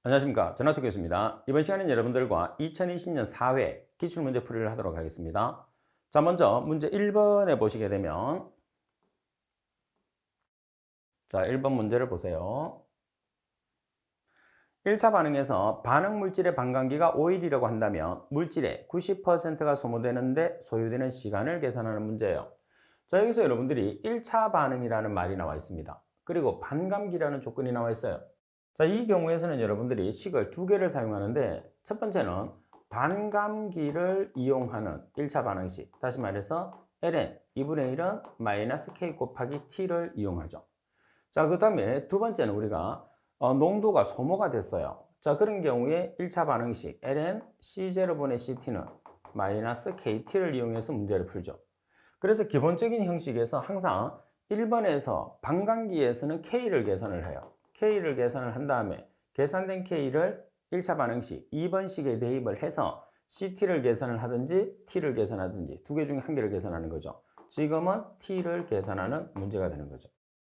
안녕하십니까. 전화투 교수입니다. 이번 시간에는 여러분들과 2020년 4회 기출문제 풀이를 하도록 하겠습니다. 자, 먼저 문제 1번에 보시게 되면, 자, 1번 문제를 보세요. 1차 반응에서 반응 물질의 반감기가 5일이라고 한다면 물질의 90%가 소모되는데 소요되는 시간을 계산하는 문제예요. 자, 여기서 여러분들이 1차 반응이라는 말이 나와 있습니다. 그리고 반감기라는 조건이 나와 있어요. 자, 이 경우에서는 여러분들이 식을 두 개를 사용하는데, 첫 번째는 반감기를 이용하는 1차 반응식, 다시 말해서 ln 2분의 1은 마이너스 k 곱하기 t를 이용하죠. 자, 그 다음에 두 번째는 우리가 농도가 소모가 됐어요. 자, 그런 경우에 1차 반응식 ln C0분의 CT는 마이너스 KT를 이용해서 문제를 풀죠. 그래서 기본적인 형식에서 항상 1번에서 반감기에서는 K를 계산을 해요. K를 계산을 한 다음에 계산된 K를 1차 반응식 2번식에 대입을 해서 CT를 계산을 하든지 T를 계산하든지 두 개 중에 한 개를 계산하는 거죠. 지금은 T를 계산하는 문제가 되는 거죠.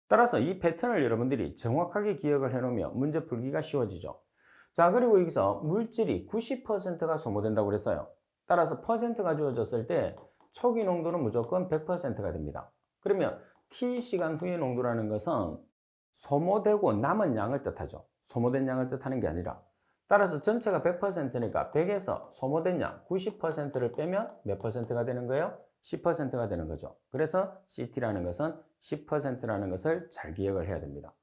따라서 이 패턴을 여러분들이 정확하게 기억을 해놓으면 문제 풀기가 쉬워지죠. 자, 그리고 여기서 물질이 90%가 소모된다고 그랬어요. 따라서 퍼센트가 주어졌을 때 초기 농도는 무조건 100%가 됩니다. 그러면 T시간 후의 농도라는 것은 소모되고 남은 양을 뜻하죠. 소모된 양을 뜻하는 게 아니라. 따라서 전체가 100%니까 100에서 소모된 양 90%를 빼면 몇 퍼센트가 되는 거예요? 10%가 되는 거죠. 그래서 CT라는 것은 10%라는 것을 잘 기억을 해야 됩니다.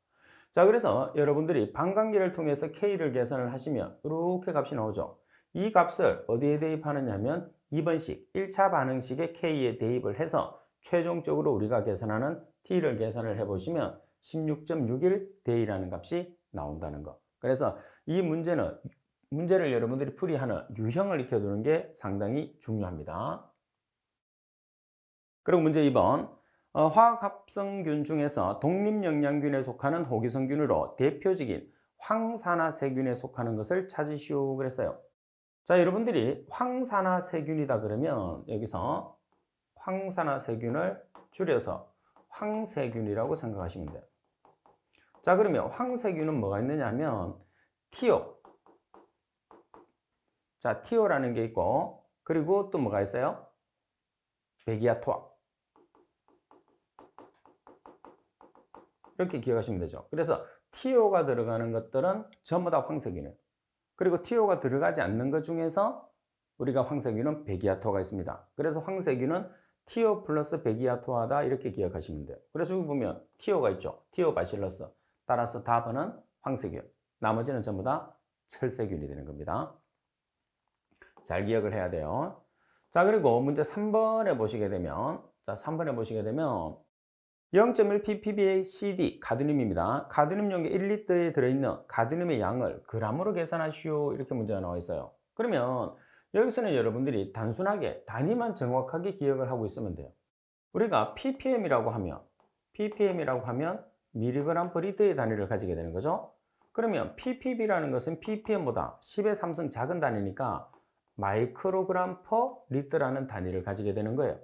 자, 그래서 여러분들이 반감기를 통해서 K를 계산을 하시면 이렇게 값이 나오죠. 이 값을 어디에 대입하느냐 하면 2번식 1차 반응식의 K에 대입을 해서 최종적으로 우리가 계산하는 T를 계산을 해보시면 16.61대이라는 값이 나온다는 거. 그래서 이 문제를 여러분들이 풀이하는 유형을 익혀두는 게 상당히 중요합니다. 그리고 문제 2번. 화학합성균 중에서 독립영양균에 속하는 호기성균으로 대표적인 황산화세균에 속하는 것을 찾으시오 그랬어요. 자, 여러분들이 황산화세균이다 그러면 여기서 황산화세균을 줄여서 황세균이라고 생각하시면 돼요. 자, 그러면 황세균은 뭐가 있느냐 하면 티오. 자, 티오라는 게 있고, 그리고 또 뭐가 있어요? 베기아토아. 이렇게 기억하시면 되죠. 그래서 TO가 들어가는 것들은 전부 다 황색균이에요. 그리고 TO가 들어가지 않는 것 중에서 우리가 황색균은 베기아토가 있습니다. 그래서 황색균은 TO 플러스 베기아토하다 이렇게 기억하시면 돼요. 그래서 여기 보면 TO가 있죠. TO 바실러스. 따라서 답은 황색균. 나머지는 전부 다 철새균이 되는 겁니다. 잘 기억을 해야 돼요. 자, 그리고 문제 3번에 보시게 되면, 자, 3번에 보시게 되면 0.1ppb의 CD, 가드뮴입니다. 가드뮴 용기 1리터에 들어있는 가드뮴의 양을 g으로 계산하시오. 이렇게 문제가 나와 있어요. 그러면 여기서는 여러분들이 단순하게 단위만 정확하게 기억을 하고 있으면 돼요. 우리가 ppm이라고 하면 미리그램 퍼 리터의 단위를 가지게 되는 거죠. 그러면 ppb라는 것은 ppm보다 10의 3승 작은 단위니까 마이크로그램 퍼 리터라는 단위를 가지게 되는 거예요.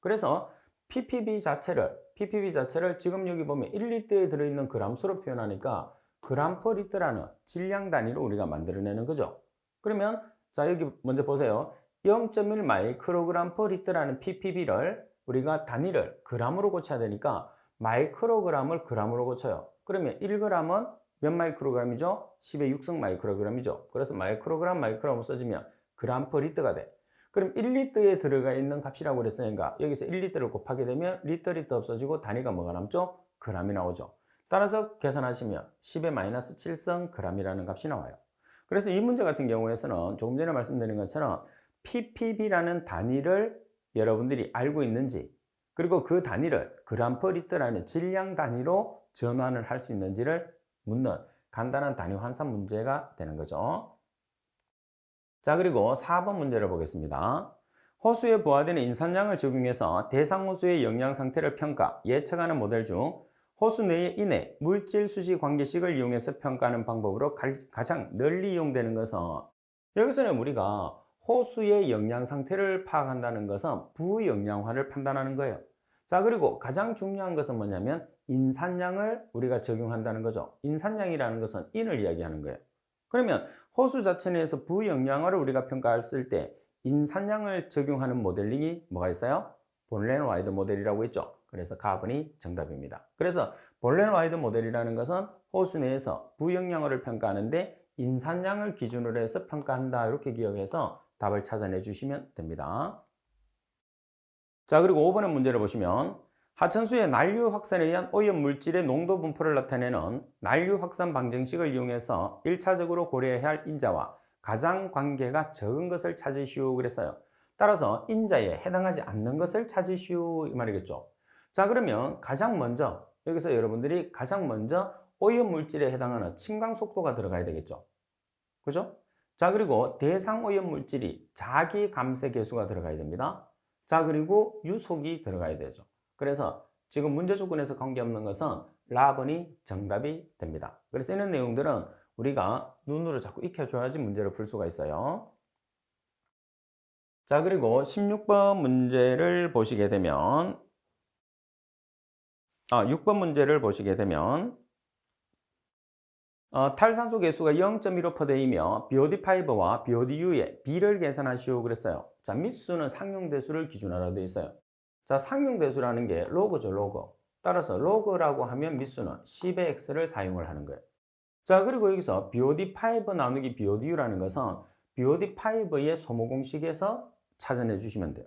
그래서 ppb 자체를 지금 여기 보면 1리터에 들어있는 그람수로 표현하니까 그람 퍼 리터라는 질량 단위로 우리가 만들어내는 거죠. 그러면 자, 여기 먼저 보세요. 0.1 마이크로그램 퍼 리터라는 ppb를 우리가 단위를 g으로 고쳐야 되니까 마이크로그램을 g으로 고쳐요. 그러면 1g은 몇 마이크로그램이죠? 10의 6승 마이크로그램이죠. 그래서 마이크로그램 써주면 그람 퍼 리터가 돼. 그럼 1리터에 들어가 있는 값이라고 그랬으니까 여기서 1리터를 곱하게 되면 리터 없어지고 단위가 뭐가 남죠? g이 나오죠. 따라서 계산하시면 10의 마이너스 7성 g이라는 값이 나와요. 그래서 이 문제 같은 경우에서는 조금 전에 말씀드린 것처럼 ppb라는 단위를 여러분들이 알고 있는지, 그리고 그 단위를 그람 퍼 리터라는 질량 단위로 전환을 할 수 있는지를 묻는 간단한 단위 환산 문제가 되는 거죠. 자, 그리고 4번 문제를 보겠습니다. 호수에 부하되는 인산량을 적용해서 대상 호수의 영양 상태를 평가, 예측하는 모델 중 호수 내의 인해 물질 수지 관계식을 이용해서 평가하는 방법으로 가장 널리 이용되는 것은, 여기서는 우리가 호수의 영양 상태를 파악한다는 것은 부영양화를 판단하는 거예요. 자, 그리고 가장 중요한 것은 뭐냐면 인산량을 우리가 적용한다는 거죠. 인산량이라는 것은 인을 이야기하는 거예요. 그러면 호수 자체 내에서 부영양화를 우리가 평가했을 때 인산량을 적용하는 모델링이 뭐가 있어요? 볼렌와이드 모델이라고 있죠. 그래서 가번이 정답입니다. 그래서 볼렌와이드 모델이라는 것은 호수 내에서 부영양화를 평가하는데 인산량을 기준으로 해서 평가한다. 이렇게 기억해서 답을 찾아내 주시면 됩니다. 자, 그리고 5번의 문제를 보시면 하천수의 난류 확산에 의한 오염 물질의 농도 분포를 나타내는 난류 확산 방정식을 이용해서 1차적으로 고려해야 할 인자와 가장 관계가 적은 것을 찾으시오 그랬어요. 따라서 인자에 해당하지 않는 것을 찾으시오 이 말이겠죠. 자, 그러면 가장 먼저 여기서 여러분들이 가장 먼저 오염 물질에 해당하는 침강 속도가 들어가야 되겠죠. 그죠? 자, 그리고 대상 오염 물질이 자기 감쇄 계수가 들어가야 됩니다. 자, 그리고 유속이 들어가야 되죠. 그래서 지금 문제 조건에서 관계없는 것은 라번이 정답이 됩니다. 그래서 이런 내용들은 우리가 눈으로 자꾸 익혀줘야지 문제를 풀 수가 있어요. 자, 그리고 16번 문제를 보시게 되면 6번 문제를 보시게 되면 탈산소 계수가 0.15%이며 BOD5와 BODU의 B를 계산하시오 그랬어요. 자, 미수는 상용대수를 기준으로 되어 있어요. 자, 상용대수라는 게 로그죠, 로그. 따라서 로그라고 하면 미수는 10의 x를 사용을 하는 거예요. 자, 그리고 여기서 BOD5 나누기 BODU라는 것은 BOD5의 소모공식에서 찾아내 주시면 돼요.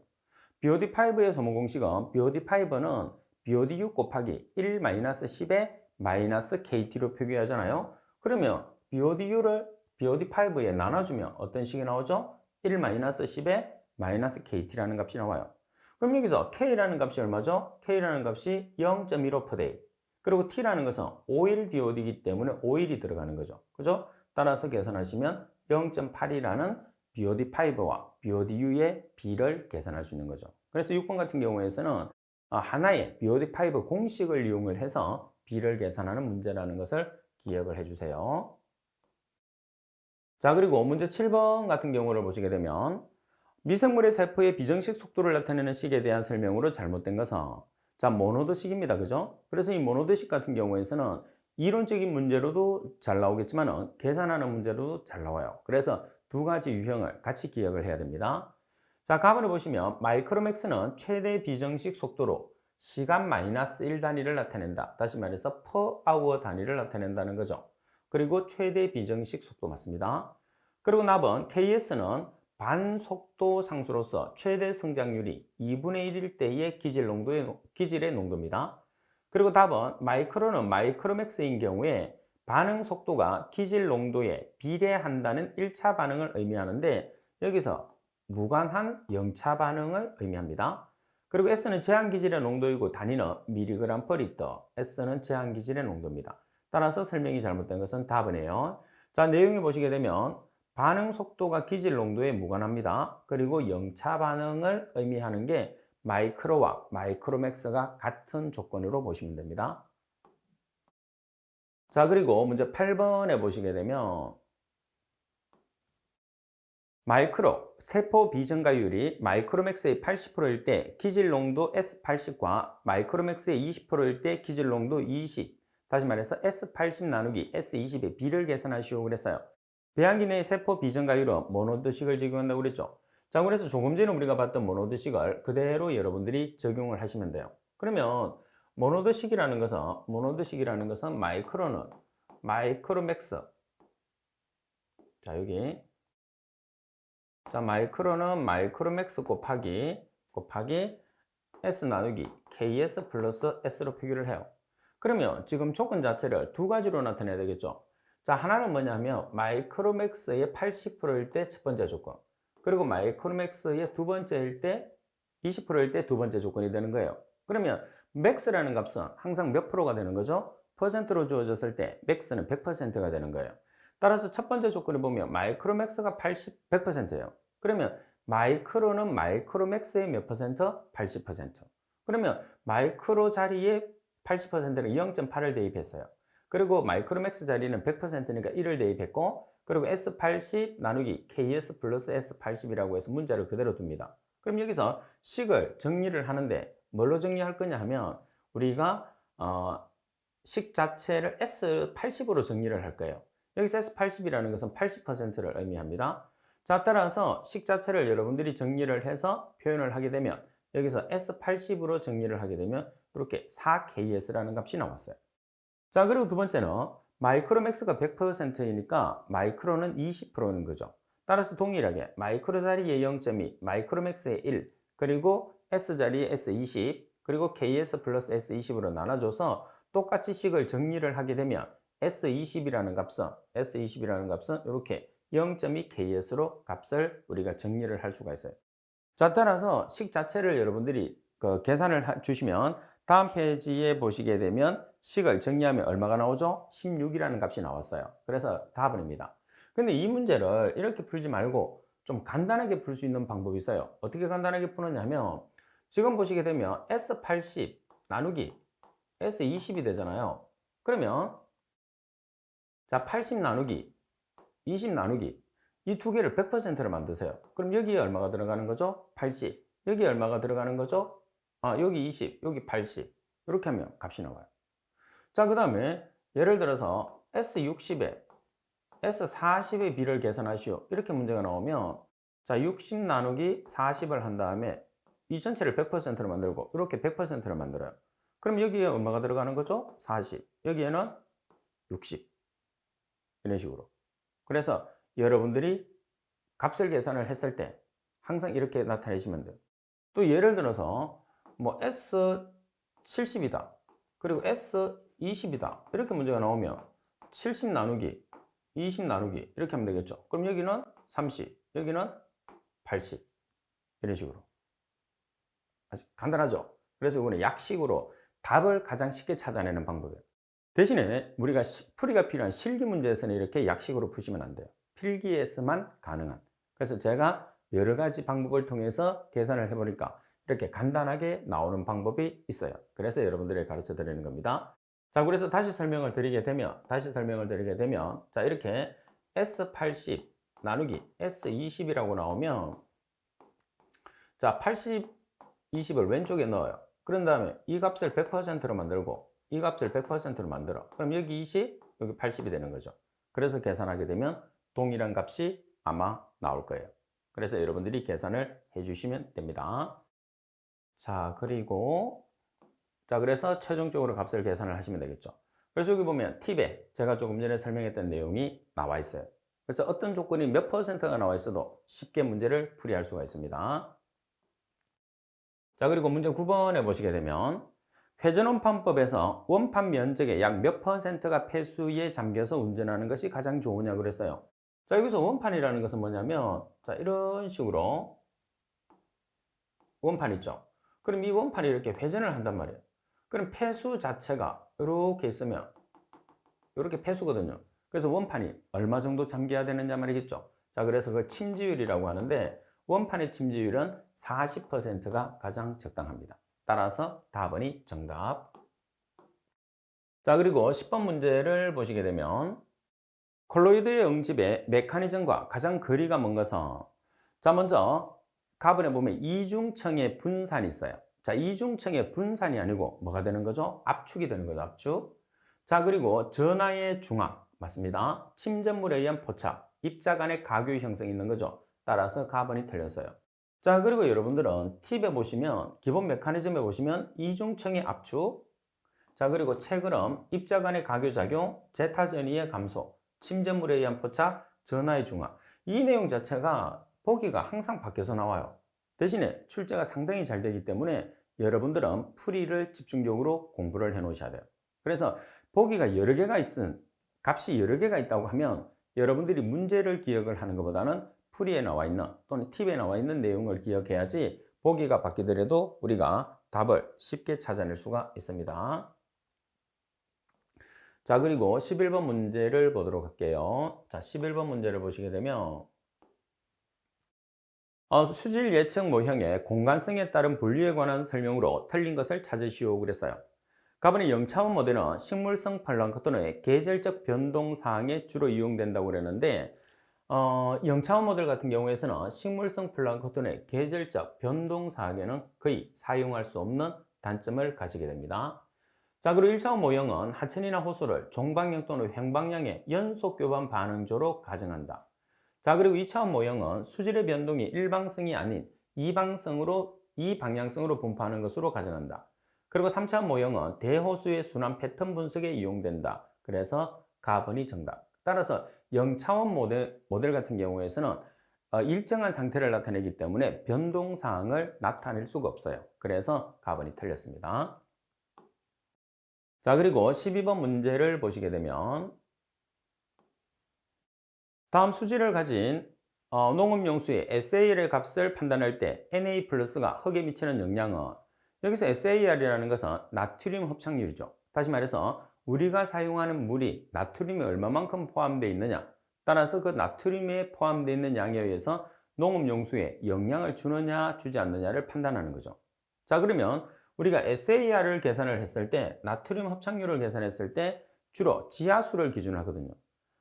BOD5의 소모공식은 BOD5는 BODU 곱하기 1-10의 KT로 표기하잖아요. 그러면 BODU를 BOD5에 나눠주면 어떤 식이 나오죠? 1-10의 KT라는 값이 나와요. 그럼 여기서 K라는 값이 얼마죠? K라는 값이 0.15%. 그리고 T라는 것은 5일 BOD이기 때문에 5일이 들어가는 거죠. 그죠? 따라서 계산하시면 0.8이라는 BOD5와 BODU의 B를 계산할 수 있는 거죠. 그래서 6번 같은 경우에서는 하나의 BOD5 공식을 이용을 해서 B를 계산하는 문제라는 것을 기억을 해주세요. 자, 그리고 문제 7번 같은 경우를 보시게 되면 미생물의 세포의 비정식 속도를 나타내는 식에 대한 설명으로 잘못된 것은 자, 모노드식입니다. 그죠? 그래서 이 모노드식 같은 경우에서는 이론적인 문제로도 잘 나오겠지만 계산하는 문제로도 잘 나와요. 그래서 두 가지 유형을 같이 기억을 해야 됩니다. 자, 가번을 보시면 마이크로맥스는 최대 비정식 속도로 시간 -1 단위를 나타낸다. 다시 말해서 per hour 단위를 나타낸다는 거죠. 그리고 최대 비정식 속도 맞습니다. 그리고 나번 KS는 반속도 상수로서 최대 성장률이 2분의 1일 때의 기질의 농도입니다. 그리고 답은 마이크로는 마이크로맥스인 경우에 반응 속도가 기질 농도에 비례한다는 1차 반응을 의미하는데 여기서 무관한 0차 반응을 의미합니다. 그리고 S는 제한기질의 농도이고 단위는 mg per liter. S는 제한기질의 농도입니다. 따라서 설명이 잘못된 것은 답이네요. 자, 내용을 보시게 되면 반응 속도가 기질 농도에 무관합니다. 그리고 0차 반응을 의미하는 게 마이크로와 마이크로맥스가 같은 조건으로 보시면 됩니다. 자, 그리고 문제 8번에 보시게 되면 마이크로, 세포 비증가율이 마이크로맥스의 80%일 때 기질 농도 S80과 마이크로맥스의 20%일 때 기질 농도 20. 다시 말해서 S80 나누기 S20의 B를 계산하시오 그랬어요. 배양기 내의 세포 비증가율은 모노드식을 적용한다고 그랬죠. 자, 그래서 조금 전에 우리가 봤던 모노드식을 그대로 여러분들이 적용을 하시면 돼요. 그러면 모노드식이라는 것은 마이크로는 마이크로맥스. 자, 여기 자, 마이크로는 마이크로맥스 곱하기 S 나누기 KS 플러스 S로 표기를 해요. 그러면 지금 조건 자체를 두 가지로 나타내야 되겠죠. 자, 하나는 뭐냐면 마이크로맥스의 80%일 때 첫 번째 조건, 그리고 마이크로맥스의 두 번째일 때 20%일 때 두 번째 조건이 되는 거예요. 그러면 맥스라는 값은 항상 몇 프로가 되는 거죠? 퍼센트로 주어졌을 때 맥스는 100%가 되는 거예요. 따라서 첫 번째 조건을 보면 마이크로맥스가 100%예요. 그러면 마이크로는 마이크로맥스의 몇 퍼센트? 80%. 그러면 마이크로 자리에 80%는 0.8을 대입했어요. 그리고 마이크로맥스 자리는 100%니까 1을 대입했고, 그리고 S80 나누기 KS 플러스 S80이라고 해서 문자를 그대로 둡니다. 그럼 여기서 식을 정리를 하는데 뭘로 정리할 거냐 하면 우리가 식 자체를 S80으로 정리를 할 거예요. 여기서 S80이라는 것은 80%를 의미합니다. 자, 따라서 식 자체를 여러분들이 정리를 해서 표현을 하게 되면 여기서 S80으로 정리를 하게 되면 이렇게 4KS라는 값이 나왔어요. 자, 그리고 두 번째는 마이크로맥스가 100%이니까 마이크로는 20%는 거죠. 따라서 동일하게 마이크로 자리에 0.2, 마이크로맥스에 1, 그리고 S 자리에 S20, 그리고 KS 플러스 S20으로 나눠줘서 똑같이 식을 정리를 하게 되면 S20이라는 값은 이렇게 0.2KS로 값을 우리가 정리를 할 수가 있어요. 자, 따라서 식 자체를 여러분들이 계산을 주시면 다음 페이지에 보시게 되면 식을 정리하면 얼마가 나오죠? 16이라는 값이 나왔어요. 그래서 답은입니다. 근데 이 문제를 이렇게 풀지 말고 좀 간단하게 풀 수 있는 방법이 있어요. 어떻게 간단하게 푸느냐면 지금 보시게 되면 S80 나누기 S20이 되잖아요. 그러면 자, 80 나누기 20 나누기 이 두 개를 100%로 만드세요. 그럼 여기에 얼마가 들어가는 거죠? 80. 여기에 얼마가 들어가는 거죠? 여기 20, 여기 80. 이렇게 하면 값이 나와요. 자, 그 다음에 예를 들어서 S60에 S40의 비를 계산하시오. 이렇게 문제가 나오면 자, 60 나누기 40을 한 다음에 이 전체를 100%로 만들고 이렇게 100%로 만들어요. 그럼 여기에 얼마가 들어가는 거죠? 40. 여기에는 60. 이런 식으로. 그래서 여러분들이 값을 계산을 했을 때 항상 이렇게 나타내시면 돼요. 또 예를 들어서 뭐 S70이다. 그리고 S20이다. 이렇게 문제가 나오면 70 나누기 20 나누기 이렇게 하면 되겠죠. 그럼 여기는 30, 여기는 80 이런 식으로. 아주 간단하죠. 그래서 이거는 약식으로 답을 가장 쉽게 찾아내는 방법이에요. 대신에 우리가 풀이가 필요한 실기 문제에서는 이렇게 약식으로 푸시면 안 돼요. 필기에서만 가능한. 그래서 제가 여러 가지 방법을 통해서 계산을 해보니까 이렇게 간단하게 나오는 방법이 있어요. 그래서 여러분들에게 가르쳐 드리는 겁니다. 자, 그래서 다시 설명을 드리게 되면 자, 이렇게 S80 나누기 S20이라고 나오면 자, 80, 20을 왼쪽에 넣어요. 그런 다음에 이 값을 100%로 만들고 이 값을 100%로 만들어. 그럼 여기 20, 여기 80이 되는 거죠. 그래서 계산하게 되면 동일한 값이 아마 나올 거예요. 그래서 여러분들이 계산을 해주시면 됩니다. 자, 그래서 최종적으로 값을 계산을 하시면 되겠죠. 그래서 여기 보면 팁에 제가 조금 전에 설명했던 내용이 나와 있어요. 그래서 어떤 조건이 몇 %가 나와 있어도 쉽게 문제를 풀이할 수가 있습니다. 자, 그리고 문제 9번에 보시게 되면 회전원판법에서 원판 면적의 약 몇 %가 폐수에 잠겨서 운전하는 것이 가장 좋으냐고 그랬어요. 자, 여기서 원판이라는 것은 뭐냐면 자, 이런 식으로 원판 있죠. 그럼 이 원판이 이렇게 회전을 한단 말이에요. 그럼 폐수 자체가 이렇게 있으면 이렇게 폐수거든요. 그래서 원판이 얼마 정도 잠겨야 되느냐 말이겠죠. 자, 그래서 그 침지율이라고 하는데 원판의 침지율은 40%가 가장 적당합니다. 따라서 답은이 정답. 자, 그리고 10번 문제를 보시게 되면 콜로이드의 응집의 메커니즘과 가장 거리가 먼 것은 자, 먼저 가번에 보면 이중청의 분산이 있어요. 자, 이중청의 분산이 아니고 뭐가 되는 거죠? 압축이 되는 거죠. 압축. 자, 그리고 전하의 중앙 맞습니다. 침전물에 의한 포착, 입자 간의 가교 형성이 있는 거죠. 따라서 가번이 틀렸어요. 자, 그리고 여러분들은 팁에 보시면 기본 메커니즘에 보시면 이중청의 압축, 자, 그리고 체그럼, 입자 간의 가교작용, 제타 전위의 감소, 침전물에 의한 포착, 전하의 중화. 이 내용 자체가 보기가 항상 바뀌어서 나와요. 대신에 출제가 상당히 잘 되기 때문에 여러분들은 풀이를 집중적으로 공부를 해 놓으셔야 돼요. 그래서 보기가 여러 개가 있은, 값이 여러 개가 있다고 하면 여러분들이 문제를 기억을 하는 것보다는 풀이에 나와 있는 또는 팁에 나와 있는 내용을 기억해야지 보기가 바뀌더라도 우리가 답을 쉽게 찾아낼 수가 있습니다. 자, 그리고 11번 문제를 보도록 할게요. 자, 11번 문제를 보시게 되면 수질 예측 모형의 공간성에 따른 분류에 관한 설명으로 틀린 것을 찾으시오 그랬어요. 가번의 0차원 모델은 식물성 플랑크톤의 계절적 변동 사항에 주로 이용된다고 그랬는데 0차원 모델 같은 경우에서는 식물성 플랑크톤의 계절적 변동 사항에는 거의 사용할 수 없는 단점을 가지게 됩니다. 자, 그리고 1차원 모형은 하천이나 호수를 종방향 또는 횡방향의 연속 교반 반응조로 가정한다. 자, 그리고 2차원 모형은 수질의 변동이 일방성이 아닌 이방향성으로 분포하는 것으로 가정한다. 그리고 3차원 모형은 대호수의 순환 패턴 분석에 이용된다. 그래서 가번이 정답. 따라서 0차원 모델 같은 경우에서는 일정한 상태를 나타내기 때문에 변동사항을 나타낼 수가 없어요. 그래서 가번이 틀렸습니다. 자, 그리고 12번 문제를 보시게 되면 다음 수질을 가진 농업용수의 SAR의 값을 판단할 때 Na 플러스가 흙에 미치는 영향은, 여기서 SAR이라는 것은 나트륨 흡착률이죠. 다시 말해서 우리가 사용하는 물이 나트륨이 얼마만큼 포함되어 있느냐, 따라서 그 나트륨에 포함되어 있는 양에 의해서 농업용수에 영향을 주느냐 주지 않느냐를 판단하는 거죠. 자, 그러면 우리가 SAR을 계산을 했을 때, 나트륨 흡착률을 계산했을 때 주로 지하수를 기준으로 하거든요.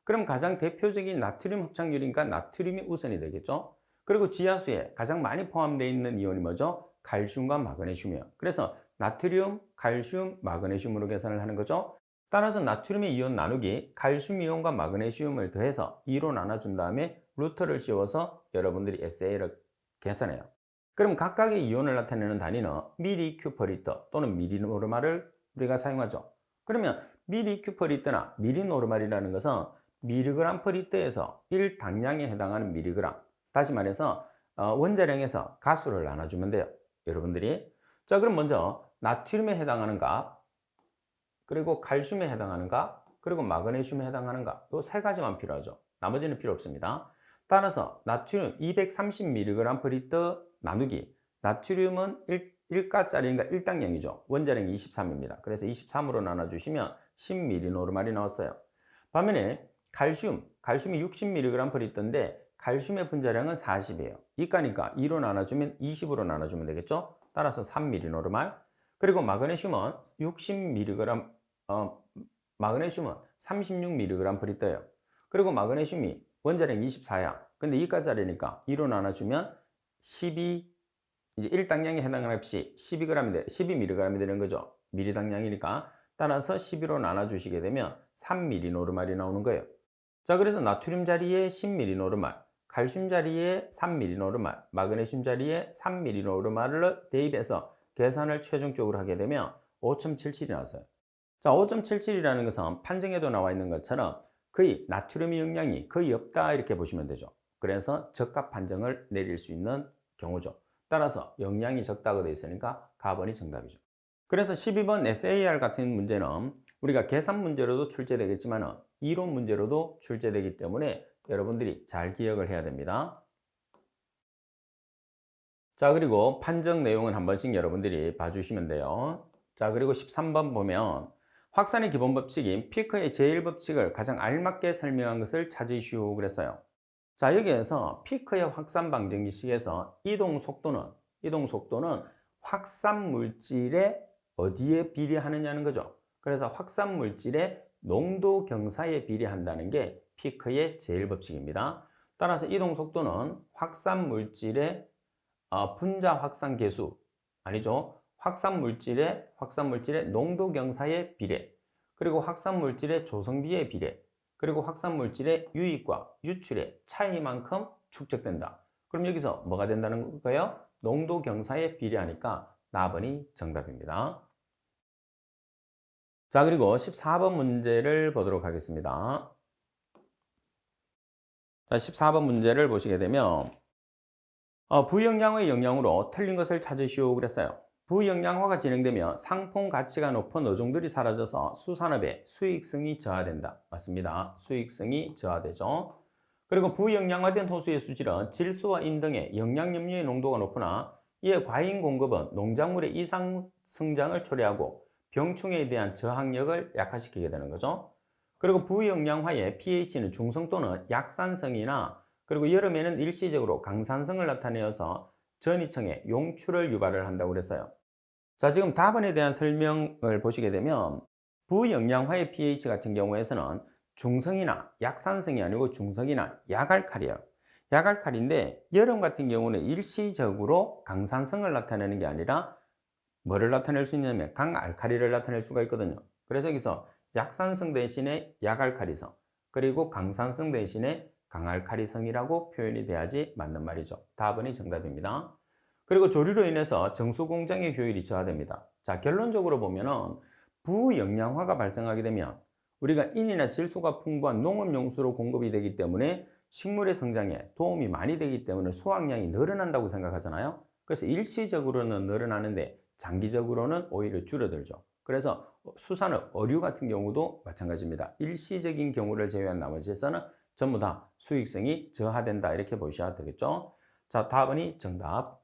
그럼 가장 대표적인 나트륨 흡착률이니까 나트륨이 우선이 되겠죠. 그리고 지하수에 가장 많이 포함되어 있는 이온이 뭐죠? 칼슘과 마그네슘이에요. 그래서 나트륨, 칼슘, 마그네슘으로 계산을 하는 거죠. 따라서 나트륨의 이온 나누기 칼슘 이온과 마그네슘을 더해서 2로 나눠준 다음에 루트를 씌워서 여러분들이 SA를 계산해요. 그럼 각각의 이온을 나타내는 단위는 mCu/L 또는 밀리노르말을 우리가 사용하죠. 그러면 mCu/L나 밀리노르말이라는 것은 mg/L에서 1당량에 해당하는 mg. 다시 말해서 원자량에서 가수를 나눠주면 돼요. 여러분들이. 자, 그럼 먼저 나트륨에 해당하는 값, 그리고 칼슘에 해당하는 값, 그리고 마그네슘에 해당하는 값, 이 세 가지만 필요하죠. 나머지는 필요 없습니다. 따라서 나트륨 230mg/L 나누기, 나트륨은 1가짜리니까 1당량이죠. 원자량이 23입니다. 그래서 23으로 나눠주시면 10mg이 나왔어요. 반면에 칼슘이 60mg/L인데 칼슘의 분자량은 40이에요. 이가니까 2로 나눠주면 20으로 나눠주면 되겠죠. 따라서 3mg. 그리고 마그네슘은 magnesium은 36mg/L예요. 그리고 마그네슘이 원자량 24야. 근데 이가짜리니까 2로 나눠주면 12, 이제 1당량에 해당하는 값이 12mg이 되는 거죠. 미리당량이니까. 따라서 12로 나눠주시게 되면 3mg이 나오는 거예요. 자, 그래서 나트륨 자리에 10mg, 칼슘 자리에 3mg, 마그네슘 자리에 3mg를 대입해서 계산을 최종적으로 하게 되면 5.77이 나왔어요. 자, 5.77이라는 것은 판정에도 나와 있는 것처럼 거의 나트륨의 영향이 거의 없다 이렇게 보시면 되죠. 그래서 적합 판정을 내릴 수 있는 경우죠. 따라서 영향이 적다고 되어 있으니까 가번이 정답이죠. 그래서 12번 SAR 같은 문제는 우리가 계산 문제로도 출제되겠지만 이론 문제로도 출제되기 때문에 여러분들이 잘 기억을 해야 됩니다. 자, 그리고 판정 내용은 한 번씩 여러분들이 봐주시면 돼요. 자, 그리고 13번 보면 확산의 기본 법칙인 피크의 제1법칙을 가장 알맞게 설명한 것을 찾으시오 그랬어요. 자, 여기에서 피크의 확산 방정식에서 이동 속도는 확산 물질의 어디에 비례하느냐는 거죠. 그래서 확산 물질의 농도 경사에 비례한다는 게 피크의 제1법칙입니다. 따라서 이동 속도는 확산 물질의 분자 확산 계수 아니죠. 확산 물질의 농도 경사의 비례, 그리고 확산 물질의 조성비의 비례, 그리고 확산 물질의 유입과 유출의 차이만큼 축적된다. 그럼 여기서 뭐가 된다는 거예요? 농도 경사에 비례하니까 나번이 정답입니다. 자, 그리고 14번 문제를 보도록 하겠습니다. 자, 14번 문제를 보시게 되면 부영양의 영향으로 틀린 것을 찾으시오 그랬어요. 부영양화가 진행되면 상품 가치가 높은 어종들이 사라져서 수산업의 수익성이 저하된다. 맞습니다. 수익성이 저하되죠. 그리고 부영양화된 호수의 수질은 질소와 인 등의 영양염료의 농도가 높으나 이에 과잉 공급은 농작물의 이상 성장을 초래하고 병충해에 대한 저항력을 약화시키게 되는 거죠. 그리고 부영양화의 pH는 중성 또는 약산성이나 그리고 여름에는 일시적으로 강산성을 나타내어서 전이층에 용출을 유발을 한다고 그랬어요. 자, 지금 답안에 대한 설명을 보시게 되면 부영양화의 pH 같은 경우에서는 중성이나 약산성이 아니고 중성이나 약알칼이에요. 약알칼인데 여름 같은 경우는 일시적으로 강산성을 나타내는 게 아니라 뭐를 나타낼 수 있냐면 강알칼리를 나타낼 수가 있거든요. 그래서 여기서 약산성 대신에 약알칼리성, 그리고 강산성 대신에 강알칼리성이라고 표현이 돼야지 맞는 말이죠. 답은이 정답입니다. 그리고 조류로 인해서 정수 공장의 효율이 저하됩니다. 자, 결론적으로 보면은 부영양화가 발생하게 되면 우리가 인이나 질소가 풍부한 농업용수로 공급이 되기 때문에 식물의 성장에 도움이 많이 되기 때문에 수확량이 늘어난다고 생각하잖아요. 그래서 일시적으로는 늘어나는데 장기적으로는 오히려 줄어들죠. 그래서 수산업, 어류 같은 경우도 마찬가지입니다. 일시적인 경우를 제외한 나머지에서는 전부 다 수익성이 저하된다 이렇게 보셔야 되겠죠. 자, 답은이 정답.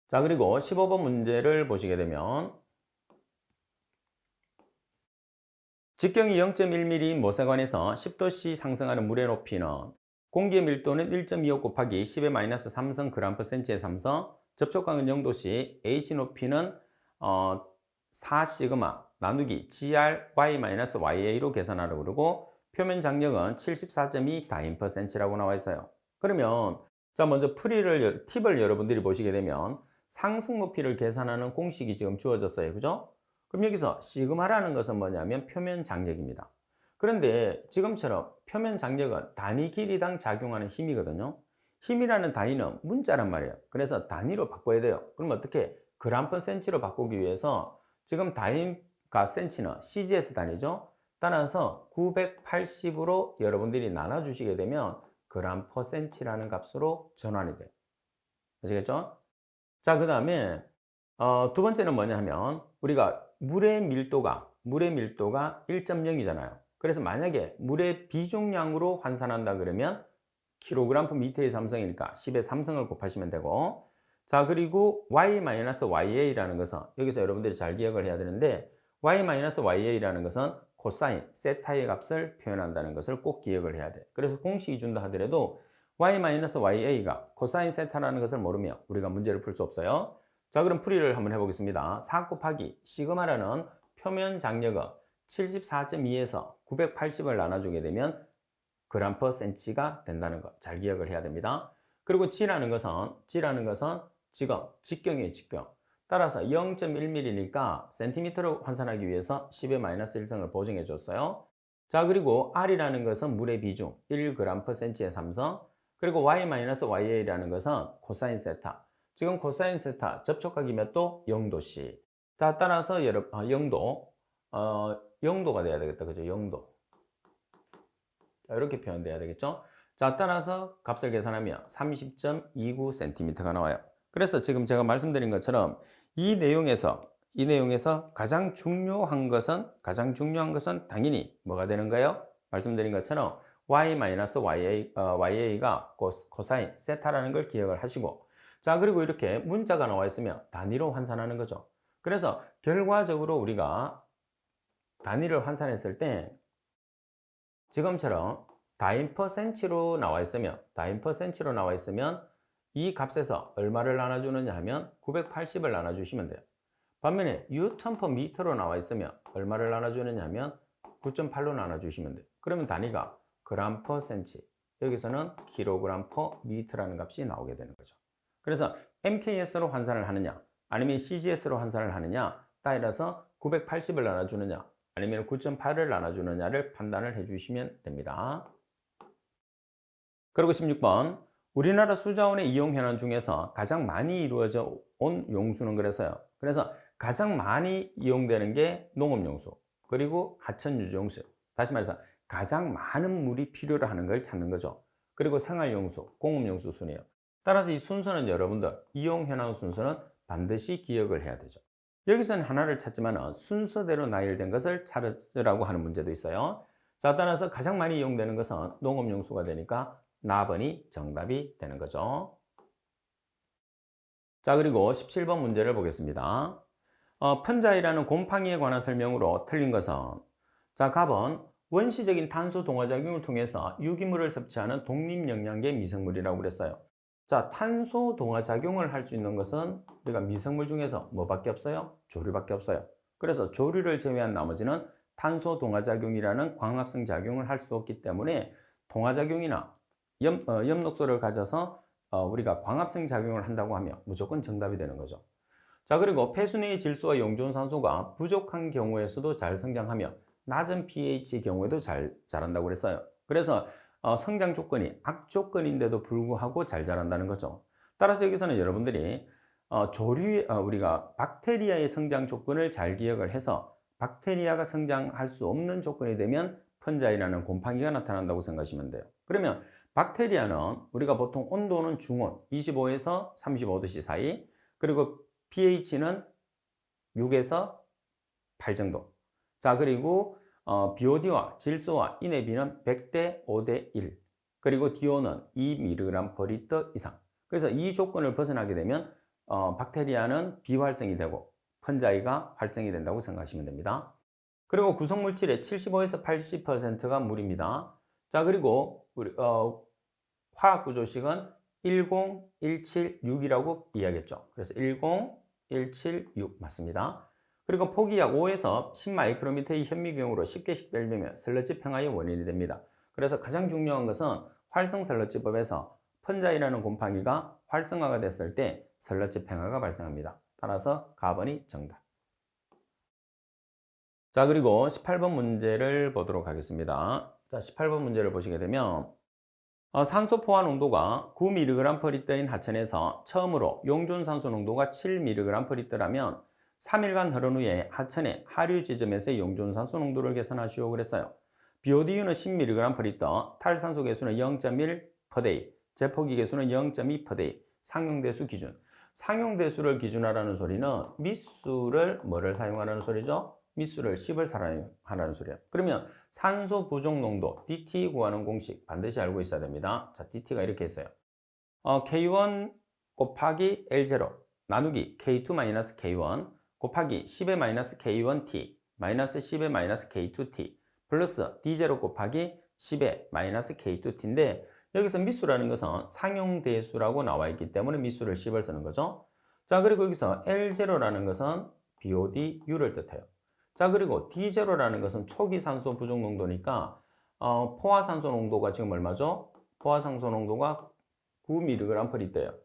자, 그리고 15번 문제를 보시게 되면 직경이 0.1mm인 모세관에서 10도씨 상승하는 물의 높이는 공기의 밀도는 1.25 곱하기 10의 마이너스 3성 g/cm의 3성, 접촉각은 0도씨, H 높이는 4시그마 나누기 GRY-YA로 계산하라고 그러고 표면 장력은 74.2 다인퍼센치라고 나와 있어요. 그러면 자, 먼저 팁을 여러분들이 보시게 되면 상승 높이를 계산하는 공식이 지금 주어졌어요. 그죠? 그럼 여기서 시그마라는 것은 뭐냐면 표면 장력입니다. 그런데 지금처럼 표면 장력은 단위 길이당 작용하는 힘이거든요. 힘이라는 단위는 문자란 말이에요. 그래서 단위로 바꿔야 돼요. 그럼 어떻게? g/cm로 바꾸기 위해서 지금 단위가 센치는 CGS 단위죠. 따라서 980으로 여러분들이 나눠주시게 되면 g/cm라는 값으로 전환이 돼요. 아시겠죠? 자, 그 다음에 두 번째는 뭐냐 하면 우리가 물의 밀도가 1.0이잖아요. 그래서 만약에 물의 비중량으로 환산한다 그러면 kg/m의 삼성이니까 10의 3성을 곱하시면 되고, 자, 그리고 y-ya라는 것은 여기서 여러분들이 잘 기억을 해야 되는데 y-ya라는 것은 코사인 세타의 값을 표현한다는 것을 꼭 기억을 해야 돼. 그래서 공식이 준다 하더라도 y-ya가 코사인 세타라는 것을 모르면 우리가 문제를 풀 수 없어요. 자, 그럼 풀이를 한번 해보겠습니다. 4 곱하기 시그마라는 표면 장력은 74.2에서 980을 나눠주게 되면 g/cm가 된다는 거 잘 기억을 해야 됩니다. 그리고 G라는 것은 지금 직경이에요, 직경. 따라서 0.1mm니까 cm로 환산하기 위해서 10의 마이너스 1성을 보정해 줬어요. 자, 그리고 R이라는 것은 물의 비중 1g/cm의 3성, 그리고 y-ya라는 것은 코사인 세타. 지금 코사인 세타 접촉각이 몇 도? 0도씨. 자, 따라서 0도가 돼야 되겠다. 그죠? 0도. 이렇게 표현돼야 되겠죠? 자, 따라서 값을 계산하면 30.29cm가 나와요. 그래서 지금 제가 말씀드린 것처럼 이 내용에서 가장 중요한 것은 당연히 뭐가 되는가요? 말씀드린 것처럼 ya가 코사인 세타라는 걸 기억을 하시고, 자, 그리고 이렇게 문자가 나와 있으면 단위로 환산하는 거죠. 그래서 결과적으로 우리가 단위를 환산했을 때 지금처럼 다인퍼센치로 나와 있으면 이 값에서 얼마를 나눠주느냐 하면 980을 나눠주시면 돼요. 반면에 뉴턴/미터로 나와 있으면 얼마를 나눠주느냐 하면 9.8로 나눠주시면 돼요. 그러면 단위가 g/cm, 여기서는 kg/m라는 값이 나오게 되는 거죠. 그래서 MKS로 환산을 하느냐 아니면 CGS로 환산을 하느냐 따라서 980을 나눠주느냐 아니면 9.8을 나눠주느냐를 판단을 해주시면 됩니다. 그리고 16번, 우리나라 수자원의 이용 현황 중에서 가장 많이 이루어져 온 용수는 그래서요. 그래서 가장 많이 이용되는 게 농업용수, 그리고 하천유지용수. 다시 말해서 가장 많은 물이 필요로 하는 걸 찾는 거죠. 그리고 생활용수, 공업용수 순이에요. 따라서 이 순서는 여러분들 이용 현황 순서는 반드시 기억을 해야 되죠. 여기서는 하나를 찾지만 순서대로 나열된 것을 찾으라고 하는 문제도 있어요. 자, 따라서 가장 많이 이용되는 것은 농업용수가 되니까 나번이 정답이 되는 거죠. 자, 그리고 17번 문제를 보겠습니다. 펀자이라는 곰팡이에 관한 설명으로 틀린 것은, 자, 갑은 원시적인 탄소 동화작용을 통해서 유기물을 섭취하는 독립영양계 미생물이라고 그랬어요. 자, 탄소 동화작용을 할 수 있는 것은 우리가 미생물 중에서 뭐밖에 없어요? 조류밖에 없어요. 그래서 조류를 제외한 나머지는 탄소 동화작용이라는 광합성 작용을 할 수 없기 때문에 동화작용이나 엽록소를 가져서 우리가 광합성 작용을 한다고 하면 무조건 정답이 되는 거죠. 자, 그리고 폐순의 질소와 용존산소가 부족한 경우에서도 잘 성장하며 낮은 pH의 경우에도 잘 자란다고 그랬어요. 그래서 성장 조건이 악조건인데도 불구하고 잘 자란다는 거죠. 따라서 여기서는 여러분들이 우리가 박테리아의 성장 조건을 잘 기억을 해서 박테리아가 성장할 수 없는 조건이 되면 펀자이라는 곰팡이가 나타난다고 생각하시면 돼요. 그러면 박테리아는 우리가 보통 온도는 중온 25에서 35도씨 사이, 그리고 pH는 6에서 8 정도. 자, 그리고 BOD와 질소와 인의 비는 100대 5대 1. 그리고 DO는 2mg/L 이상. 그래서 이 조건을 벗어나게 되면 박테리아는 비활성이 되고 펀자이가 활성이 된다고 생각하시면 됩니다. 그리고 구성물질의 75에서 80%가 물입니다. 자, 그리고 우리 화학 구조식은 10176이라고 이야기했죠. 그래서 10176 맞습니다. 그리고 폭이 약 5에서 10마이크로미터의 현미경으로 쉽게 별미면 슬러지 평화의 원인이 됩니다. 그래서 가장 중요한 것은 활성 슬러지법에서 펀자이라는 곰팡이가 활성화가 됐을 때 슬러지 평화가 발생합니다. 따라서 가번이 정답. 자, 그리고 18번 문제를 보도록 하겠습니다. 자, 18번 문제를 보시게 되면 산소 포화 농도가 9mg/L인 하천에서 처음으로 용존산소 농도가 7mg/L라면 3일간 흐른 후에 하천의 하류 지점에서의 용존산소 농도를 계산하시오 그랬어요. BODU는 10mg/L, 탈산소 개수는 0.1/day, 제포기 개수는 0.2/day, 상용대수 기준. 상용대수를 기준하라는 소리는 미수를 뭐를 사용하라는 소리죠? 미수를 10을 사용하라는 소리예요. 그러면 산소 부족 농도 DT 구하는 공식 반드시 알고 있어야 됩니다. 자, DT가 이렇게 있어요. K1 곱하기 L0 나누기 K2 K1 곱하기 10의 K1T 마이너스 10의 K2T 플러스 D0 곱하기 10의 K2T인데 여기서 미수라는 것은 상용대수라고 나와 있기 때문에 미수를 10을 쓰는 거죠. 자, 그리고 여기서 L0라는 것은 BODU를 뜻해요. 자, 그리고 D0라는 것은 초기 산소 부족 농도니까 포화산소 농도가 지금 얼마죠? 포화산소 농도가 9mg/L예요.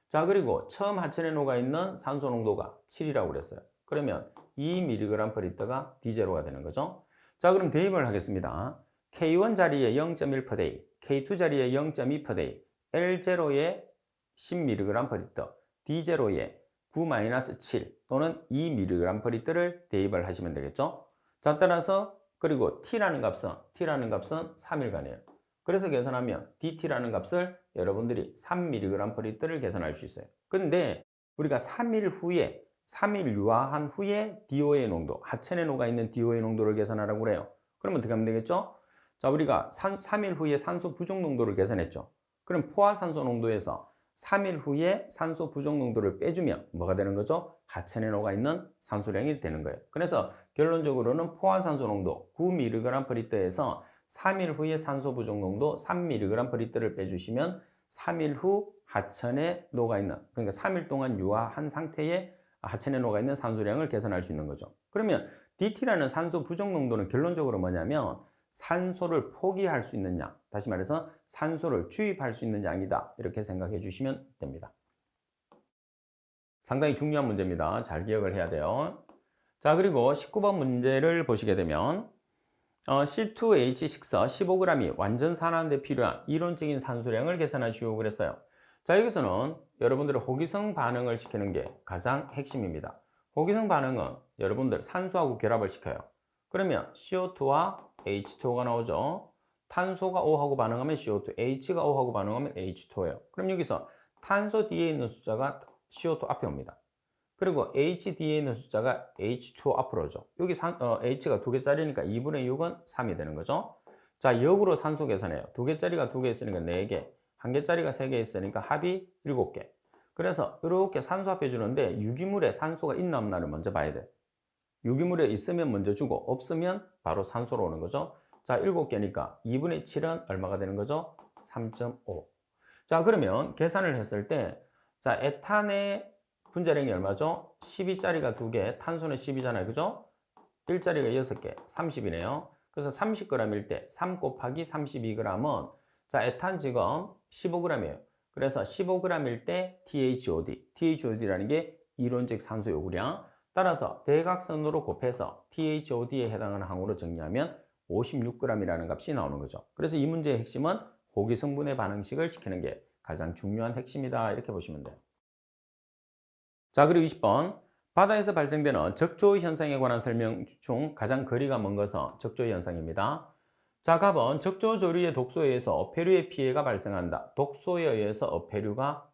자, 그리고 처음 하천에 녹아 있는 산소 농도가 7이라고 그랬어요. 그러면 2mg/L가 D0가 되는 거죠. 자, 그럼 대입을 하겠습니다. K1 자리에 0.1/day, K2 자리에 0.2/day, L0에 10mg/L, D0에 9-7 또는 2mg/L을 대입을 하시면 되겠죠. 자, 따라서 그리고 T라는 값은 3일간이에요. 그래서 계산하면 DT라는 값을 여러분들이 3mg/L을 계산할 수 있어요. 근데 우리가 3일 유화한 후에 DO의 농도, 하천에 녹아있는 DO의 농도를 계산하라고 그래요. 그럼 어떻게 하면 되겠죠? 자, 우리가 3일 후에 산소 부족 농도를 계산했죠. 그럼 포화산소 농도에서 3일 후에 산소 부족 농도를 빼주면 뭐가 되는 거죠? 하천에 녹아있는 산소량이 되는 거예요. 그래서 결론적으로는 포화산소 농도 9mg/L에서 3일 후에 산소 부족 농도 3mg/L을 빼주시면 3일 후 하천에 녹아있는, 그러니까 3일 동안 유화한 상태의 하천에 녹아있는 산소량을 계산할 수 있는 거죠. 그러면 DT라는 산소 부족 농도는 결론적으로 뭐냐면 산소를 포기할 수 있는 양, 다시 말해서 산소를 주입할 수 있는 양이다. 이렇게 생각해 주시면 됩니다. 상당히 중요한 문제입니다. 잘 기억을 해야 돼요. 자, 그리고 19번 문제를 보시게 되면 C2H6 15g이 완전 산화하는 데 필요한 이론적인 산소량을 계산하시오 그랬어요. 자, 여기서는 여러분들의 호기성 반응을 시키는 게 가장 핵심입니다. 호기성 반응은 여러분들 산소하고 결합을 시켜요. 그러면 CO2와 H2O가 나오죠. 탄소가 O하고 반응하면 CO2, H가 O하고 반응하면 H2O예요. 그럼 여기서 탄소 뒤에 있는 숫자가 CO2 앞에 옵니다. 그리고 H 뒤에 있는 숫자가 H2O 앞으로 오죠. 여기 H가 2개짜리니까 2분의 6은 3이 되는 거죠. 자, 역으로 산소 계산해요. 2개짜리가 2개 있으니까 4개, 1개짜리가 3개 있으니까 합이 7개. 그래서 이렇게 산소 합해 주는데 유기물에 산소가 있나 없나를 먼저 봐야 돼요. 유기물에 있으면 먼저 주고 없으면 바로 산소로 오는 거죠. 자, 7개니까 2분의 7은 얼마가 되는 거죠? 3.5. 자, 그러면 계산을 했을 때 자, 에탄의 분자량이 얼마죠? 12짜리가 2개, 탄소는 10이잖아요. 그죠? 1짜리가 6개, 30이네요. 그래서 30g일 때 3 곱하기 32g은 자, 에탄 지금 15g이에요. 그래서 15g일 때 THOD, THOD라는 게 이론적 산소 요구량. 따라서 대각선으로 곱해서 THOD에 해당하는 항으로 정리하면 56g이라는 값이 나오는 거죠. 그래서 이 문제의 핵심은 호기 성분의 반응식을 시키는 게 가장 중요한 핵심이다. 이렇게 보시면 돼요. 자, 그리고 20번. 바다에서 발생되는 적조 현상에 관한 설명 중 가장 거리가 먼 것은 적조 현상입니다. 자, 갑은 적조 조류의 독소에 의해서 어패류의 피해가 발생한다. 독소에 의해서 어패류가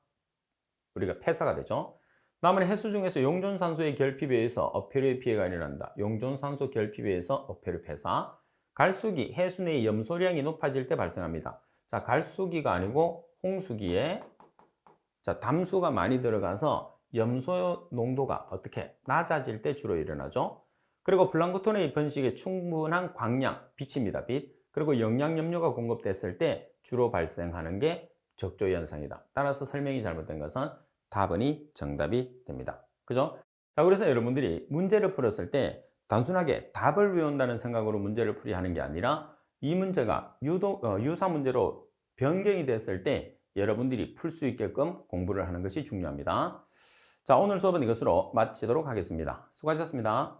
우리가 폐사가 되죠. 다음은 해수 중에서 용존산소의 결핍에 의해서 어패류의 피해가 일어난다. 용존산소 결핍에 의해서 어패류 폐사. 갈수기, 해수 내의 염소량이 높아질 때 발생합니다. 자, 갈수기가 아니고 홍수기에 담수가 많이 들어가서 염소 농도가 어떻게 낮아질 때 주로 일어나죠. 그리고 플랑크톤의 번식에 충분한 광량, 빛입니다. 빛. 그리고 영양염료가 공급됐을 때 주로 발생하는 게 적조 현상이다. 따라서 설명이 잘못된 것은 답은이 정답이 됩니다. 그죠? 자, 그래서 여러분들이 문제를 풀었을 때 단순하게 답을 외운다는 생각으로 문제를 풀이하는 게 아니라 이 문제가 유사 문제로 변경이 됐을 때 여러분들이 풀 수 있게끔 공부를 하는 것이 중요합니다. 자, 오늘 수업은 이것으로 마치도록 하겠습니다. 수고하셨습니다.